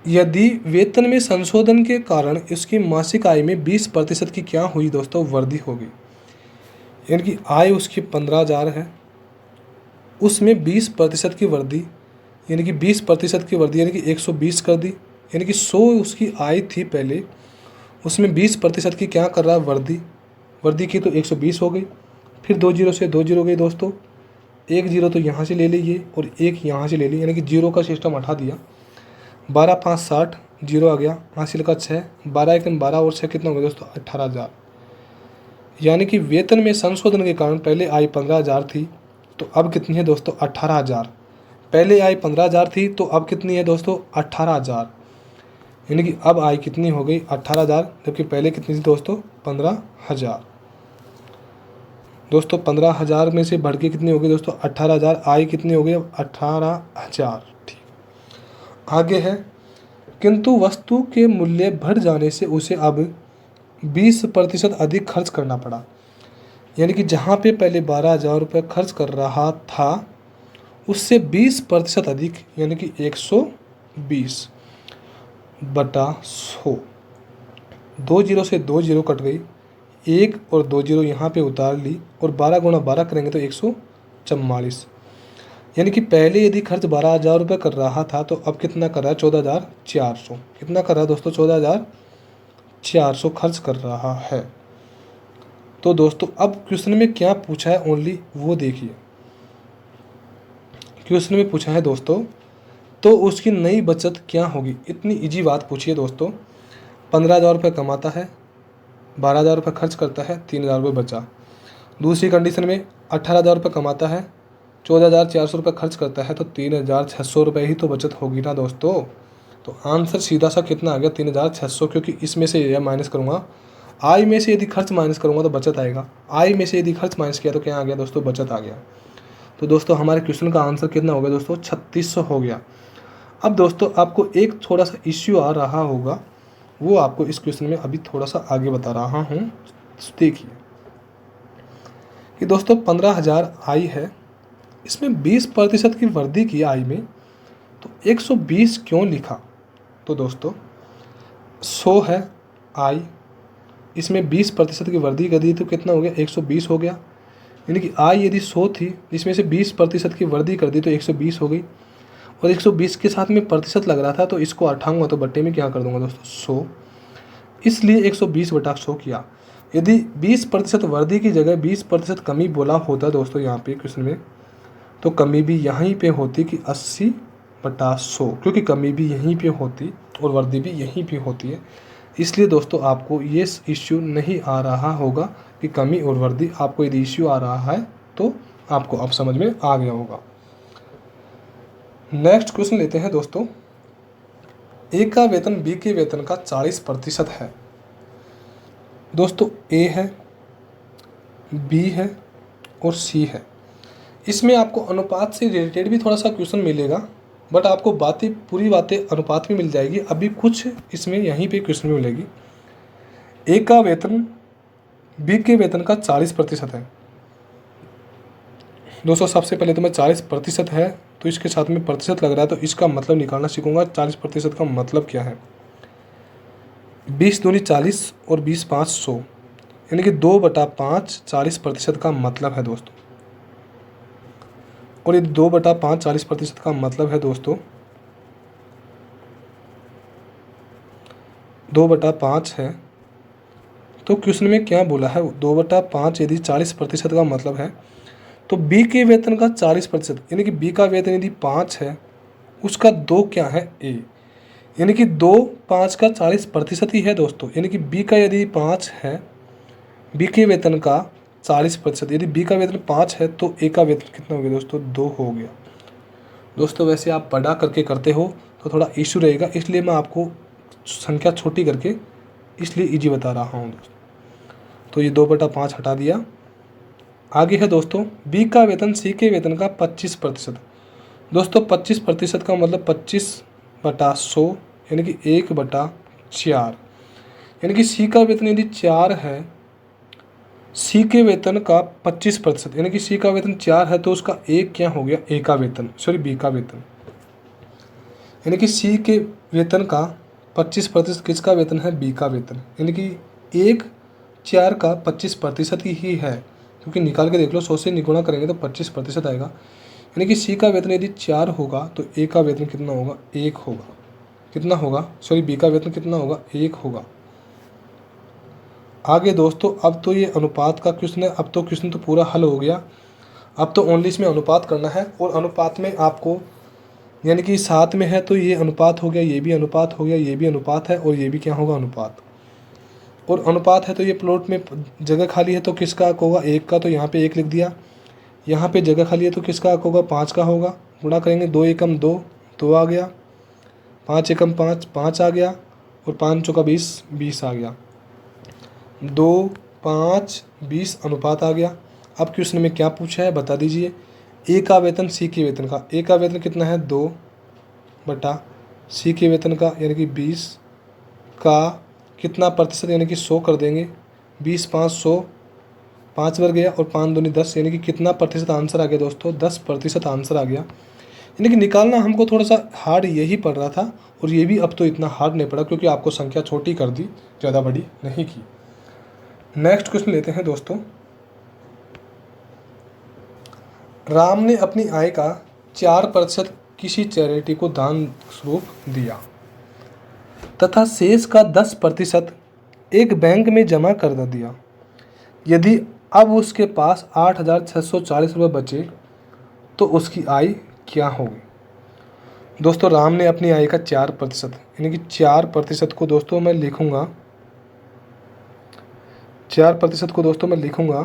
यदि वेतन में संशोधन के कारण इसकी मासिक आय में 20% की क्या हुई दोस्तों, वृद्धि होगी, यानी कि आय उसकी 15,000 है, उसमें 20% की वृद्धि, यानी कि 20% की वृद्धि यानी कि 120 कर दी, यानी कि 100 उसकी आय थी पहले, उसमें 20% की क्या कर रहा है, वृद्धि की, तो 120 हो गई। फिर 2 जीरो से 2 जीरो गई दोस्तों, 1 जीरो तो यहाँ से ले लीजिए और 1 यहाँ से ले लीजिए, यानी कि जीरो का सिस्टम हटा दिया। 12 5 60, जीरो आ गया, हासिल का 6, 12 1 12 और 6 कितना हो गया दोस्तों 18,000। यानी कि वेतन में संशोधन के कारण पहले आय 15,000 थी, तो अब कितनी है दोस्तों 18,000। पहले आय 15,000 थी तो अब कितनी है दोस्तों 18,000, यानी कि अब आय कितनी हो गई 18,000, जबकि पहले कितनी थी दोस्तों 15,000। दोस्तों 15,000 में से बढ़ के कितनी हो गई दोस्तों 18,000, आय कितनी हो गई अब 18,000। ठीक, आगे है, किंतु वस्तु के मूल्य बढ़ जाने से उसे अब 20% अधिक खर्च करना पड़ा, यानी कि जहाँ पे पहले 12,000 रुपये खर्च कर रहा था उससे 20% अधिक, यानी कि 120। बटा 100। 2 जीरो से 2 जीरो कट गई, 1 और 2 जीरो यहाँ पे उतार ली और 12 गुणा 12 करेंगे तो 144। यानी कि पहले यदि खर्च 12,000 रुपये कर रहा था तो अब कितना कर रहा है? 14,400। कितना कर रहा है दोस्तों? 14,400 खर्च कर रहा है। तो दोस्तों अब क्वेश्चन में क्या पूछा है ओनली वो देखिए। क्वेश्चन में पूछा है दोस्तों, तो उसकी नई बचत क्या होगी? इतनी इजी बात पूछिए दोस्तों। 15,000 रुपये कमाता है, 12,000 रुपये खर्च करता है, 3,000 रुपये बचा। दूसरी कंडीशन में 18,000 रुपये कमाता है, 14,400 रुपये खर्च करता है, तो 3,600 रुपये ही तो बचत होगी ना दोस्तों। तो आंसर सीधा सा कितना आ गया? 3,600, क्योंकि इसमें से यह माइनस करूँगा, आय में से यदि खर्च माइनस करूँगा तो बचत आएगा, आय में से यदि खर्च माइनस किया तो क्या आ गया दोस्तों? बचत आ गया। तो दोस्तों हमारे क्वेश्चन का आंसर कितना हो गया दोस्तों? 3600 हो गया। अब दोस्तों आपको एक थोड़ा सा इश्यू आ रहा होगा, वो आपको इस क्वेश्चन में अभी थोड़ा सा आगे बता रहा हूँ। देखिए कि दोस्तों 15,000 आय है, इसमें 20% की वृद्धि की आय में, तो 120 क्यों लिखा? तो दोस्तों 100 है आय, इसमें 20% की वृद्धि कर दी तो कितना हो गया? 120 हो गया। यानी कि आय यदि 100 थी, इसमें से 20% की वृद्धि कर दी तो 120 हो गई। और 120 के साथ में प्रतिशत लग रहा था तो इसको हटाऊंगा तो बट्टे में क्या कर दूंगा दोस्तों? 100। इसलिए 120 बटा 100 किया। यदि 20% वृद्धि की जगह 20% कमी बोला होता दोस्तों यहाँ पे क्वेश्चन में, तो कमी भी यहीं पे होती कि 80 बटा 100, क्योंकि कमी भी यहीं पे होती और वृद्धि भी यहीं पे होती है। इसलिए दोस्तों आपको ये इश्यू नहीं आ रहा होगा कि कमी और वृद्धि। आपको यदि इश्यू आ रहा है तो आपको अब समझ में आ गया होगा। नेक्स्ट क्वेश्चन लेते हैं दोस्तों। ए का वेतन बी के वेतन का 40% है। दोस्तों ए है, बी है और सी है। इसमें आपको अनुपात से रिलेटेड भी थोड़ा सा क्वेश्चन मिलेगा, बट आपको बातें पूरी बातें अनुपात में मिल जाएगी। अभी कुछ इसमें यहीं पे क्वेश्चन में मिलेगी। ए का वेतन बी के वेतन का 40% है। दोस्तों सबसे पहले तो मैं 40% है तो इसके साथ में प्रतिशत लग रहा है तो इसका मतलब निकालना सीखूंगा। 40% का मतलब क्या है? 20 दूनी 40 और 20 5 100, यानी कि 2/5 40% का मतलब है दोस्तों। और ये 2/5 40% का मतलब है दोस्तों, 2/5 है। तो क्वेश्चन में क्या बोला है? 2/5 यदि 40% का मतलब है तो बी के वेतन का 40%, यानी कि बी का वेतन यदि 5 है, उसका 2 क्या है? ए, यानी कि 2 5 का 40% ही है दोस्तों। यानी कि बी का यदि 5 है, बी के वेतन का 40%, यदि बी का वेतन 5 है तो ए का वेतन कितना हो गया दोस्तों? 2 हो गया। दोस्तों वैसे आप बड़ा करके करते हो तो थोड़ा इशू रहेगा, इसलिए मैं आपको संख्या छोटी करके इसलिए इजी बता रहा हूँ दोस्तों। तो ये 2/5 हटा दिया। आगे है दोस्तों बी का वेतन सी के वेतन का 25%। दोस्तों 25% का मतलब 25/100, यानी कि 1/4। यानी कि सी का वेतन यदि 4 है, सी के वेतन का 25%, यानी कि सी का वेतन 4 है तो उसका एक क्या हो गया? ए का वेतन, सॉरी बी का वेतन। यानी कि सी के वेतन का 25% किसका वेतन है? बी का वेतन। यानी कि 1/4 का 25% ही है, क्योंकि निकाल के देख लो, 100 से निगुणा करेंगे तो 25% आएगा। यानी कि सी का वेतन यदि 4 होगा तो ए का वेतन कितना होगा? 1 होगा। कितना होगा? सॉरी बी का वेतन कितना होगा? 1 होगा। आगे दोस्तों अब तो ये अनुपात का क्वेश्चन है, अब तो क्वेश्चन तो पूरा हल हो गया। अब तो ओनली इसमें अनुपात करना है, और अनुपात में आपको, यानी कि साथ में है तो ये अनुपात हो गया, ये भी अनुपात हो गया, ये भी अनुपात है और ये भी क्या होगा? अनुपात। और अनुपात है तो ये प्लॉट में जगह खाली है तो किसका हक होगा? 1 का, तो यहाँ पे 1 लिख दिया। यहाँ पे जगह खाली है तो किसका हक होगा? 5 का होगा। गुणा करेंगे 2 एकम 2, 2 आ गया। 5 एकम 5, 5 आ गया। और 5 चौका 20, 20 आ गया। 2 5 20 अनुपात आ गया। अब क्वेश्चन में क्या पूछा है बता दीजिए। ए का वेतन सी के वेतन का, ए का वेतन कितना है? 2 बटा सी के वेतन का, यानी कि 20 का कितना प्रतिशत, यानी कि 100 कर देंगे। 20 5 100, 5 बढ़ गया और 5 दूनी 10, यानी कि कितना प्रतिशत आंसर आ गया दोस्तों? 10% आंसर आ गया। यानी कि निकालना हमको थोड़ा सा हार्ड यही पड़ रहा था, और ये भी अब तो इतना हार्ड नहीं पड़ा क्योंकि आपको संख्या छोटी कर दी, ज़्यादा बड़ी नहीं की। नेक्स्ट क्वेश्चन लेते हैं दोस्तों। राम ने अपनी आय का 4% किसी चैरिटी को दान स्वरूप दिया तथा शेष का 10% एक बैंक में जमा कर दिया। यदि अब उसके पास 8,640 रुपये बचे तो उसकी आय क्या होगी? दोस्तों, राम ने अपनी आय का 4%, यानी कि 4% को दोस्तों मैं लिखूँगा, 4% को दोस्तों मैं लिखूँगा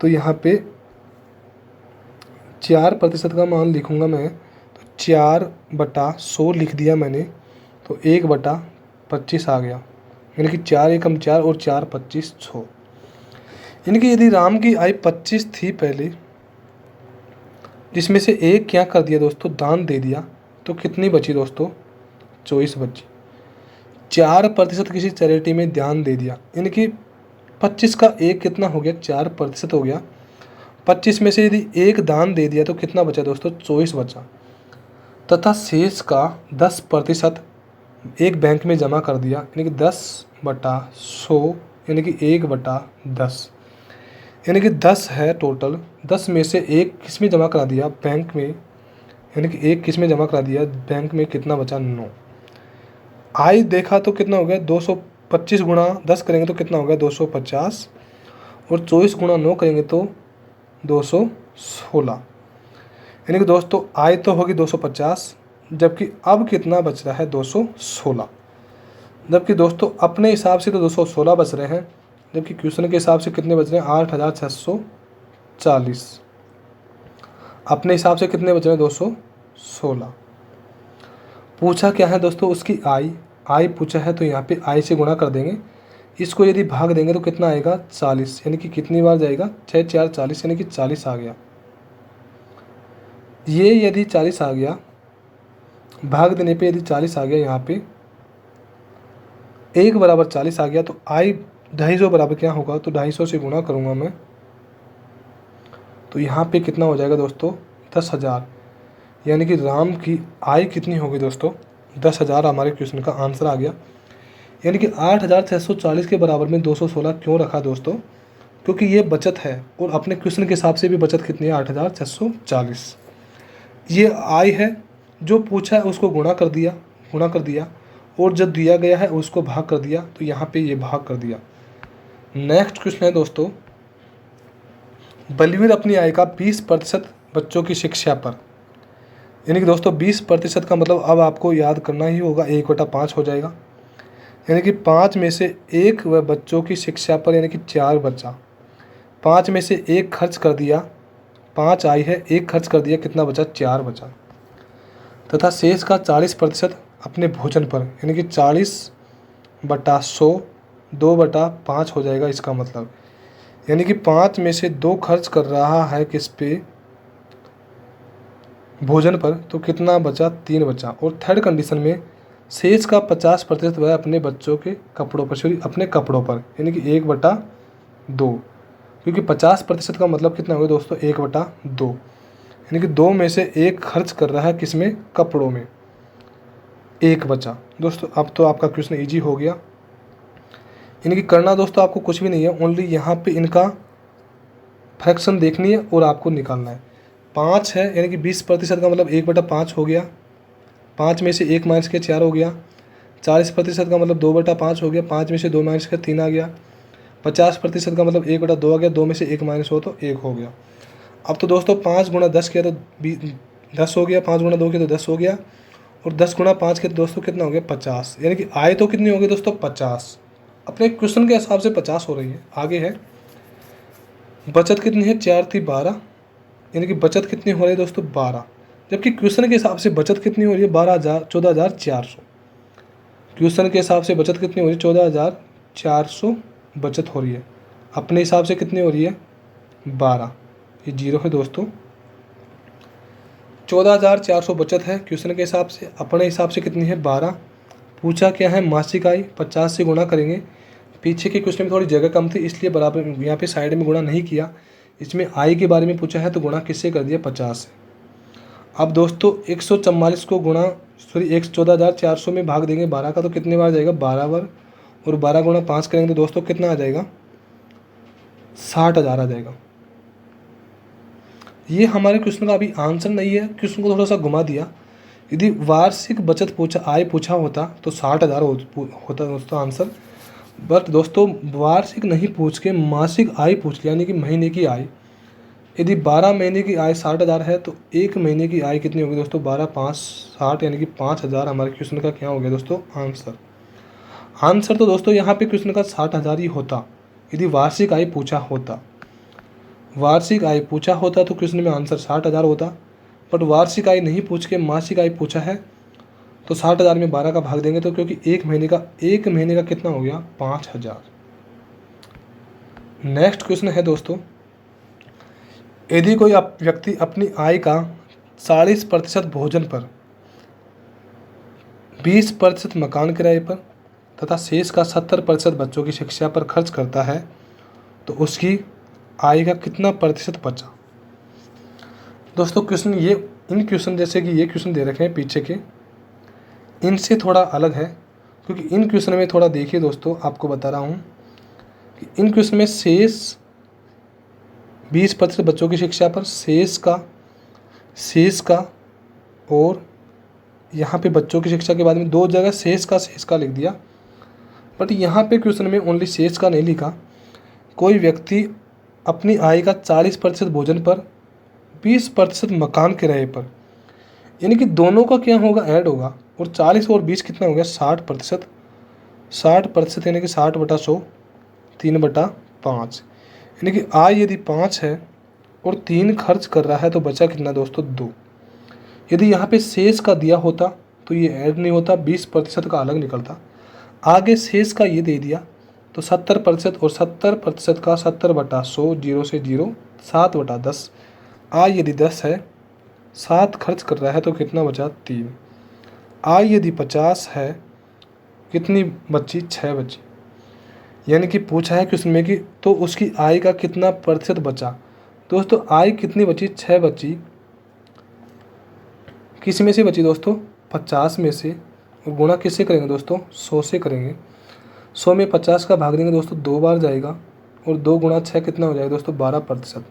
तो यहाँ पे 4% का मान लिखूँगा मैं, तो 4/100 लिख दिया मैंने, तो 1/25 आ गया, यानी कि 4 एकम 4 और 4 25 100। यानी कि यदि राम की आय 25 थी पहले, जिसमें से एक क्या कर दिया दोस्तों, दान दे दिया, तो कितनी बची दोस्तों? 24 बची। 4% किसी चैरिटी में दान दे दिया, यानी कि 25 का एक कितना हो गया? 4% हो गया। 25 में से यदि एक दान दे दिया तो कितना बचा दोस्तों? 24 बचा। तथा शेष का 10% एक बैंक में जमा कर दिया, यानी कि 10/100, यानी कि 1/10, यानी कि 10 है टोटल। 10 में से एक किस में जमा करा दिया? बैंक में, यानी कि एक किस में जमा करा दिया? बैंक में। कितना बचा? 9। आय देखा तो कितना हो गया? 225 गुणा 10 करेंगे तो कितना हो गया? 250, और 24 गुणा 9 करेंगे तो 216। यानी कि दोस्तों आय तो होगी 250, जबकि अब कितना बच रहा है? 216। जबकि दोस्तों अपने हिसाब से तो 216 बच रहे हैं, जबकि क्वेश्चन के हिसाब से कितने बच रहे हैं? 8,640। अपने हिसाब से कितने बच रहे हैं? 216। पूछा क्या है दोस्तों? उसकी आय। आय पूछा है तो यहाँ पे आय से गुणा कर देंगे, इसको यदि भाग देंगे तो कितना आएगा? 40, यानी कि कितनी बार जाएगा? 6 4 40, यानी कि 40 आ गया। ये यदि 40 आ गया, भाग देने पे यदि 40 आ गया, यहाँ पे 1/40 आ गया, तो आय 250 बराबर क्या होगा? तो 250 से गुणा करूँगा मैं, तो यहाँ पे कितना हो जाएगा दोस्तों? 10,000। यानी कि राम की आय कितनी होगी दोस्तों? 10,000 हमारे क्वेश्चन का आंसर आ गया। यानी कि 8,640 के बराबर में 216 क्यों रखा दोस्तों? क्योंकि ये बचत है, और अपने क्वेश्चन के हिसाब से भी बचत कितनी है? 8,640। ये आय है, जो पूछा है उसको गुणा कर दिया, और जब दिया गया है उसको भाग कर दिया, तो यहाँ पे ये भाग कर दिया। नेक्स्ट क्वेश्चन है दोस्तों, बलवीर अपनी आय का 20% बच्चों की शिक्षा पर, यानी कि दोस्तों 20% का मतलब अब आपको याद करना ही होगा, 1/5 हो जाएगा, यानी कि 5 में से एक वह बच्चों की शिक्षा पर, यानी कि 4 बचा। 5 में से एक खर्च कर दिया, 5 आई है, एक खर्च कर दिया, कितना बचा? 4 बचा। तथा शेष का 40% अपने भोजन पर, यानी कि 40/100, 2/5 हो जाएगा इसका मतलब, यानी कि 5 में से 2 खर्च कर रहा है किस पे? भोजन पर, तो कितना बचा? 3 बचा। और थर्ड कंडीशन में शेष का 50% वह अपने बच्चों के कपड़ों पर, सॉरी अपने कपड़ों पर, यानी कि 1/2, क्योंकि 50% का मतलब कितना होगा दोस्तों? 1/2, यानी कि 2 में से एक खर्च कर रहा है किसमें? कपड़ों में। 1 बचा। दोस्तों अब तो आपका क्वेश्चन ईजी हो गया, यानी कि करना दोस्तों आपको कुछ भी नहीं है, ओनली यहाँ पे इनका फ्रैक्शन देखनी है और आपको निकालना है। 5 है, यानी कि 20% का मतलब 1/5 हो गया। 5 में से 1 माइनस के 4 हो गया। 40% का मतलब 2/5 हो गया। 5 में से 2 माइनस के 3 आ गया। 50% का मतलब 1/2 आ गया। 2 में से 1 माइनस हो तो 1 हो गया। अब तो दोस्तों 5 गुणा 10 किया तो 10 हो गया, 5 गुणा 2 किया तो 10 हो गया, और 10 गुणा 5 किया तो दोस्तों कितना हो गया? 50। यानी कि आय तो कितनी होगी दोस्तों? 50। अपने क्वेश्चन के हिसाब से 50 हो रही है। आगे है बचत कितनी है? 4 थी 12, यानी कि बचत कितनी हो रही है दोस्तों? 12। जबकि क्वेश्चन के हिसाब से बचत कितनी हो रही है? 14,400। क्वेश्चन के हिसाब से बचत कितनी हो रही है? 14,400 बचत हो रही है। अपने हिसाब से कितनी हो रही है? 12। ये 0 है दोस्तों। 14,400 बचत है क्वेश्चन के हिसाब से, अपने हिसाब से कितनी है? 12। पूछा क्या है? मासिक आय। 50 से गुणा करेंगे। पीछे के क्वेश्चन में थोड़ी जगह कम थी, इसलिए बराबर यहाँ पे साइड में गुणा नहीं किया। इसमें आय के बारे में पूछा है तो गुणा किससे कर दिया? 50 से। अब दोस्तों 144 को गुणा 114,400 में भाग देंगे 12 का, तो कितने बार जाएगा? 12 बार। और 12 गुणा 5 करेंगे तो दोस्तों कितना आ जाएगा? 60,000 आ जाएगा। ये हमारे क्वेश्चन का अभी आंसर नहीं है, क्वेश्चन को थोड़ा सा घुमा दिया। यदि वार्षिक बचत पूछा, आय पूछा होता तो 60,000 होता दोस्तों आंसर। बट दोस्तों वार्षिक नहीं पूछ के मासिक आय पूछ लिया, यानी कि महीने की आय। यदि 12 महीने की आय 60,000 है तो एक महीने की आय कितनी होगी दोस्तों? 12 5 60, यानी कि 5,000 हमारे क्वेश्चन का क्या हो गया दोस्तों? आंसर तो दोस्तों यहाँ पे क्वेश्चन का 60,000 ही होता यदि वार्षिक आय पूछा होता। वार्षिक आय पूछा होता तो क्वेश्चन में आंसर 60,000 होता। बट वार्षिक आय नहीं पूछ के मासिक आय पूछा है, तो 60,000 में 12 का भाग देंगे तो, क्योंकि एक महीने का कितना हो गया? 5,000। नेक्स्ट क्वेश्चन है दोस्तों, यदि कोई व्यक्ति अपनी आय का 40% भोजन पर, 20% मकान किराए पर तथा शेष का 70% बच्चों की शिक्षा पर खर्च करता है तो उसकी आय का कितना प्रतिशत बचा? दोस्तों क्वेश्चन इन क्वेश्चन जैसे कि ये क्वेश्चन दे रखे हैं पीछे के, इनसे थोड़ा अलग है, क्योंकि इन क्वेश्चन में थोड़ा देखिए दोस्तों, आपको बता रहा हूँ कि इन क्वेश्चन में शेष 20% बच्चों की शिक्षा पर, शेष का और यहाँ पे बच्चों की शिक्षा के बाद में दो जगह शेष का लिख दिया। बट यहाँ पे क्वेश्चन में ओनली शेष का नहीं लिखा। कोई व्यक्ति अपनी आय का 40% भोजन पर, 20% मकान किराए पर, यानी कि दोनों का क्या होगा? ऐड होगा। और 40 और 20 कितना हो गया? 60%। 60% यानी कि 60/100, 3/5, यानी कि आय यदि 5 है और 3 खर्च कर रहा है तो बचा कितना दोस्तों? 2। यदि यहाँ पे शेष का दिया होता तो ये ऐड नहीं होता, 20% का अलग निकलता। आगे शेष का ये दे दिया तो 70%, और 70% का 70/100, 0 से 0, 7/10। आय यदि 10 है, 7 खर्च कर रहा है तो कितना बचा? 3। आय यदि 50 है, कितनी बची? 6 बची। यानी कि पूछा है क्वेश्चन में कि तो उसकी आय का कितना प्रतिशत बचा? दोस्तों आय कितनी बची? 6 बची। किस में से बची दोस्तों? 50 में से। और गुणा किससे करेंगे दोस्तों? 100 से करेंगे। 100 में 50 का भाग देंगे दोस्तों 2 बार जाएगा, और 2 गुणा 6 कितना हो जाएगा दोस्तों? 12%।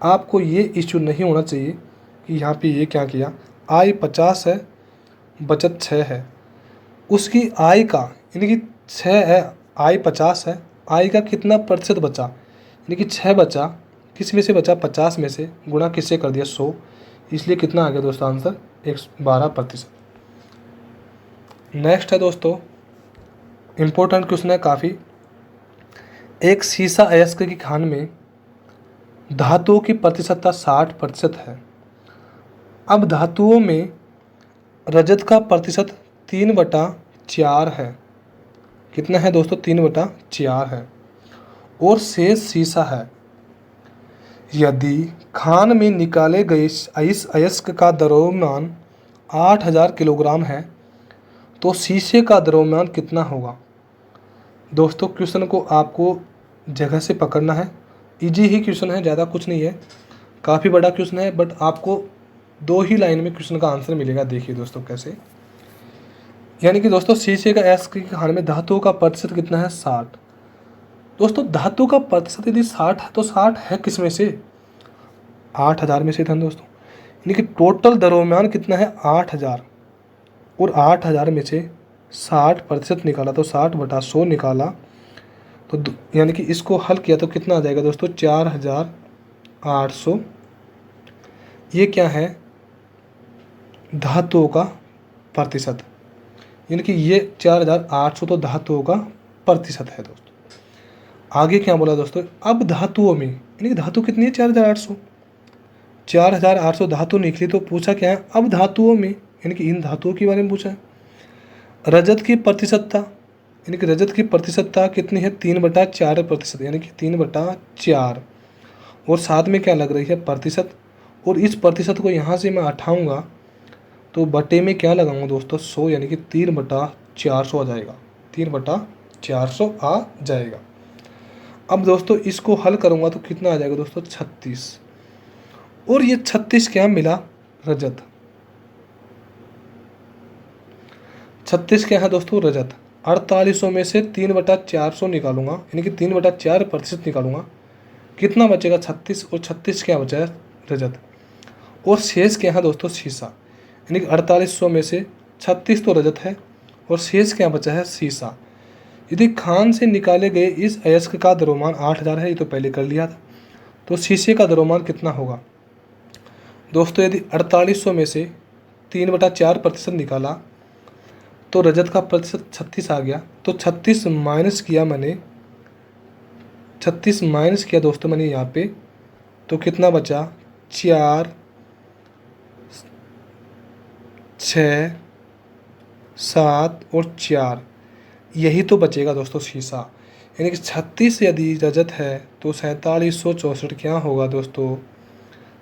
आपको ये इश्यू नहीं होना चाहिए कि यहाँ पे ये क्या किया। आय 50 है, बचत 6 है, उसकी आय का यानी कि 6 है, आय 50 है, आय का कितना प्रतिशत बचा? यानी कि 6 बचा। किस में से बचा? 50 में से। गुणा किससे कर दिया? 100। इसलिए कितना आ गया दोस्तों आंसर? 12%। नेक्स्ट है दोस्तों, इम्पोर्टेंट क्वेश्चन है काफ़ी। एक सीसा अयस्क की खान में धातुओं की प्रतिशतता 60% है। अब धातुओं में रजत का प्रतिशत 3/4 है। कितना है दोस्तों? 3/4 है। और शेष सीसा है। यदि खान में निकाले गए इस अयस्क का द्रव्यमान 8,000 किलोग्राम है तो शीशे का द्रव्यमान कितना होगा? दोस्तों क्वेश्चन को आपको जगह से पकड़ना है। इजी ही क्वेश्चन है, ज़्यादा कुछ नहीं है, काफ़ी बड़ा क्वेश्चन है, बट आपको 2 ही लाइन में क्वेश्चन का आंसर मिलेगा। देखिए दोस्तों कैसे, यानी कि दोस्तों शीशे का अयस्क की खान में धातुओं का प्रतिशत कितना है? 60। दोस्तों धातु का प्रतिशत यदि 60 है तो 60 है किस में से? 8,000 में से था दोस्तों। यानी कि टोटल द्रव्यमान कितना है? 8,000, और 8,000 में से 60% निकाला तो 60/100 निकाला तो यानी कि इसको हल किया तो कितना आ जाएगा दोस्तों? 4,800। ये क्या है? धातुओं का प्रतिशत, यानी कि ये 4,800 तो धातुओं का प्रतिशत है दोस्तों। आगे क्या बोला दोस्तों? अब धातुओं में, यानी कि धातु कितनी है? 4,800। 4,800 धातु निकली तो पूछा क्या है? अब धातुओं में, यानी कि इन धातुओं के बारे में पूछा है। रजत की प्रतिशतता, यानी कि रजत की प्रतिशतता कितनी है? 3/4%, यानी कि 3/4। और साथ में क्या लग रही है? प्रतिशत। और इस प्रतिशत को यहाँ से मैं हटाऊँगा तो बटे में क्या लगाऊंगा दोस्तों? 100, यानी कि 3/400 आ जाएगा। 3/400 आ जाएगा। अब दोस्तों इसको हल करूंगा तो कितना आ जाएगा दोस्तों? 36। और ये 36 क्या मिला? रजत। 36 क्या है दोस्तों? रजत। 4800 में से 3/400 निकालूंगा, यानी कि 3/4% निकालूंगा, कितना बचेगा? 36। और 36 क्या बचा है? रजत। और शेष क्या है दोस्तों? सीसा। यानी कि 4800 में से 36 तो रजत है और शेष क्या बचा है? सीसा। यदि खान से निकाले गए इस अयस्क का द्रव्यमान 8000 है, ये तो पहले कर लिया था, तो शीशे का द्रव्यमान कितना होगा दोस्तों? यदि 4800 में से 3/4% निकाला तो रजत का प्रतिशत 36 आ गया, तो 36 माइनस किया मैंने, 36 माइनस किया दोस्तों मैंने यहाँ पे, तो कितना बचा? 4, 6, 7 और 4, यही तो बचेगा दोस्तों शीशा। यानी कि 36 यदि रजत है तो 4764 क्या होगा दोस्तों?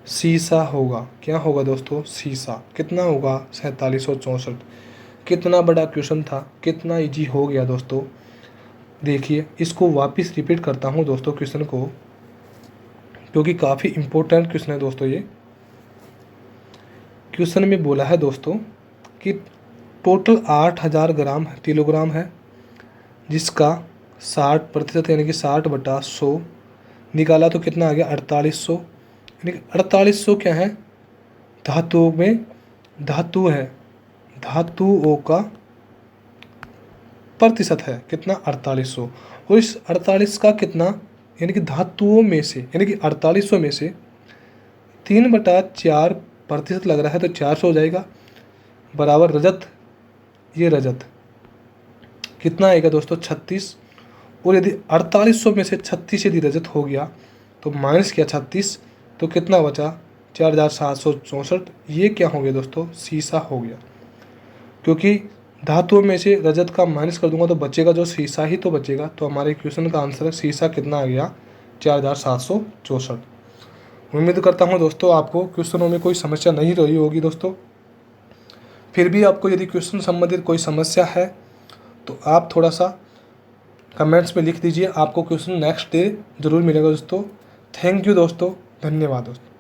शीशा होगा। क्या होगा दोस्तों? शीशा। कितना होगा? 4764। कितना बड़ा क्वेश्चन था, कितना इजी हो गया दोस्तों। देखिए इसको वापस रिपीट करता हूँ दोस्तों क्वेश्चन को, क्योंकि काफ़ी इम्पोर्टेंट क्वेश्चन है दोस्तों ये। क्वेश्चन में बोला है दोस्तों कि टोटल 8000 ग्राम किलोग्राम है, जिसका 60% यानी कि 60/100 निकाला तो कितना आ गया? 4800। यानी कि 4800 क्या है? धातुओं में धातु है, धातुओं का प्रतिशत है। कितना? 4800। और इस 48 का कितना, यानी कि धातुओं में से, यानी कि 4800 में से 3/4% लग रहा है, तो 400 हो जाएगा, बराबर रजत। ये रजत कितना आएगा दोस्तों? 36। और यदि 4800 में से 36 यदि रजत हो गया तो माइनस किया 36, तो कितना बचा? 4764। ये क्या हो गया दोस्तों? शीशा हो गया। क्योंकि धातुओं में से रजत का माइनस कर दूंगा तो बचेगा जो शीशा ही तो बचेगा। तो हमारे क्वेश्चन का आंसर है शीशा कितना आ गया? 4764। उम्मीद करता हूँ दोस्तों आपको क्वेश्चनों में कोई समस्या नहीं रही होगी दोस्तों। फिर भी आपको यदि क्वेश्चन संबंधित कोई समस्या है तो आप थोड़ा सा कमेंट्स में लिख दीजिए, आपको क्वेश्चन नेक्स्ट डे ज़रूर मिलेगा दोस्तों। थैंक यू दोस्तों, धन्यवाद दोस्तों।